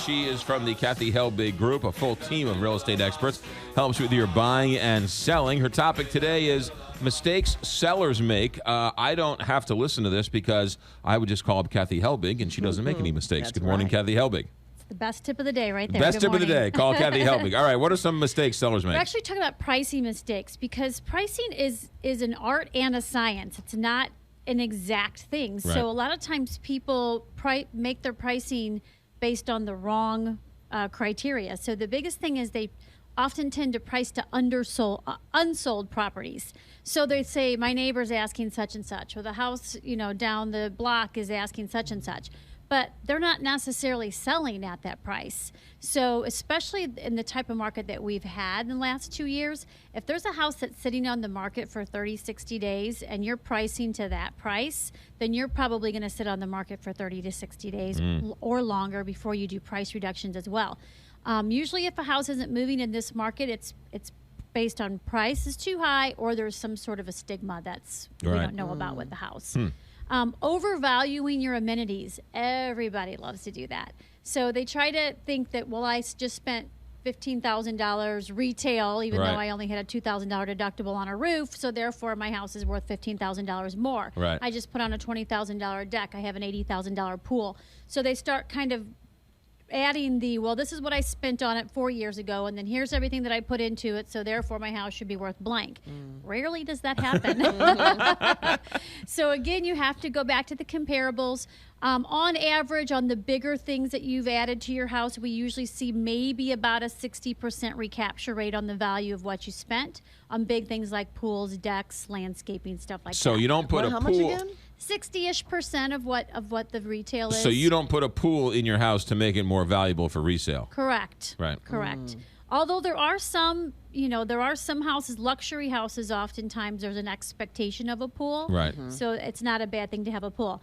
She is from the Kathy Helbig Group, a full team of real estate experts. Helps with your buying and selling. Her topic today is mistakes sellers make. I don't have to listen to this because I would just call up Kathy Helbig, and she doesn't make any mistakes. That's Good morning, right. Kathy Helbig. The best tip of the day right there. Best Good tip of the morning. day. Call Kathy Helbig. All right, what are some mistakes sellers make? We're actually talking about pricing mistakes because pricing is an art and a science. It's not an exact thing. Right. So a lot of times people make their pricing based on the wrong criteria. So the biggest thing is they often tend to price to unsold properties. So they say, my neighbor's asking such and such, or the house, down the block is asking such and such. But they're not necessarily selling at that price. So especially in the type of market that we've had in the last 2 years, if there's a house that's sitting on the market for 30, 60 days and you're pricing to that price, then you're probably going to sit on the market for 30 to 60 days or longer before you do price reductions as well. Usually if a house isn't moving in this market, it's based on price is too high or there's some sort of a stigma that's we don't know about with the house. Overvaluing your amenities. Everybody loves to do that. So they try to think that, well, I just spent $15,000 retail, even though I only had a $2,000 deductible on a roof, so therefore my house is worth $15,000 more. Right. I just put on a $20,000 deck. I have an $80,000 pool. So they start kind of adding this is what I spent on it 4 years ago, and then here's everything that I put into it, so therefore my house should be worth blank. Rarely does that happen. So again, you have to go back to the comparables. On average, on the bigger things that you've added to your house, we usually see maybe about a 60% recapture rate on the value of what you spent on big things like pools, decks, landscaping, stuff like that. So you don't put a How pool. much again? 60-ish% of what the retail is. So you don't put a pool in your house to make it more valuable for resale. Correct. Right. Correct. Although there are some, houses, luxury houses, oftentimes there's an expectation of a pool. Right. So it's not a bad thing to have a pool.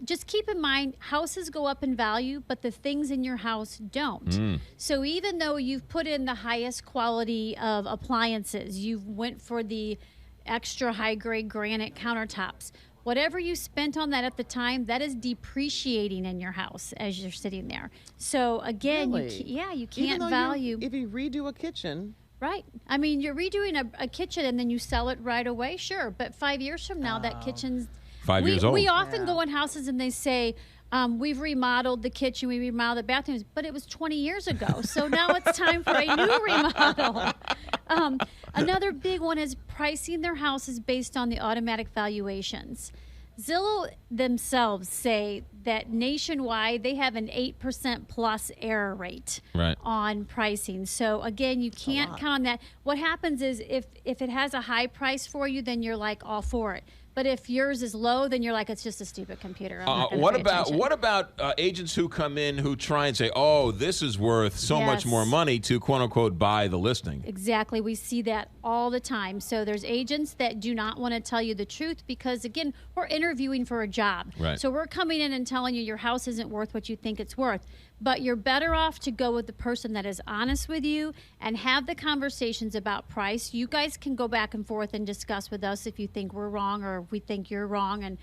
Just keep in mind, houses go up in value, but the things in your house don't. So even though you've put in the highest quality of appliances, you've went for the extra high-grade granite countertops, whatever you spent on that at the time, that is depreciating in your house as you're sitting there. So again, Really? you Even can't though value. if you redo a kitchen. Right. I mean, you're redoing a kitchen and then you sell it right away, sure. But 5 years from now, that kitchen's 5 years old. We often go in houses and they say, we've remodeled the kitchen, we remodeled the bathrooms, but it was 20 years ago. So now it's time for a new remodel. Another big one is pricing their houses based on the automatic valuations. Zillow themselves say that nationwide they have an 8% plus error rate on pricing. So again, you can't count on that. What happens is if it has a high price for you, then you're like all for it. But if yours is low, then you're like, it's just a stupid computer. What about agents who come in who try and say, oh, this is worth so much more money to quote unquote buy the listing? Exactly. We see that all the time. So there's agents that do not want to tell you the truth because, again, we're interviewing for a job. Right. So we're coming in and telling you your house isn't worth what you think it's worth. But you're better off to go with the person that is honest with you and have the conversations about price. You guys can go back and forth and discuss with us if you think we're wrong or if we think you're wrong and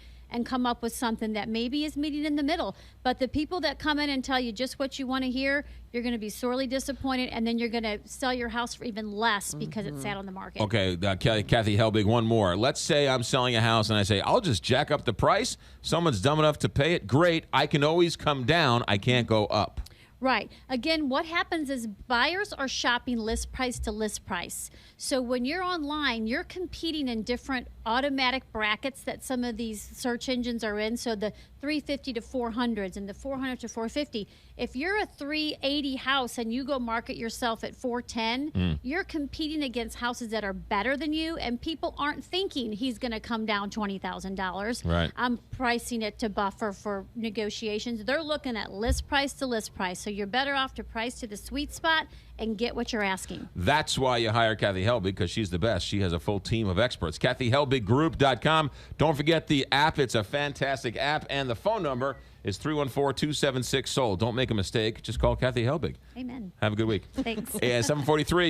come up with something that maybe is meeting in the middle. But the people that come in and tell you just what you want to hear, you're going to be sorely disappointed, and then you're going to sell your house for even less because it sat on the market. Okay, Kathy Helbig, one more. Let's say I'm selling a house and I say, I'll just jack up the price. Someone's dumb enough to pay it. Great. I can always come down. I can't go up. Right. Again, what happens is buyers are shopping list price to list price. So when you're online, you're competing in different automatic brackets that some of these search engines are in. So the 350 to 400s and the 400 to 450. If you're a 380 house and you go market yourself at 410, you're competing against houses that are better than you, and people aren't thinking he's going to come down $20,000. Right. I'm pricing it to buffer for negotiations. They're looking at list price to list price. So you're better off to price to the sweet spot and get what you're asking. That's why you hire Kathy Helbig, because she's the best. She has a full team of experts. KathyHelbigGroup.com. Don't forget the app. It's a fantastic app. And the phone number is 314-276-SOLD. Don't make a mistake. Just call Kathy Helbig. Amen. Have a good week. Thanks. Yeah, 743.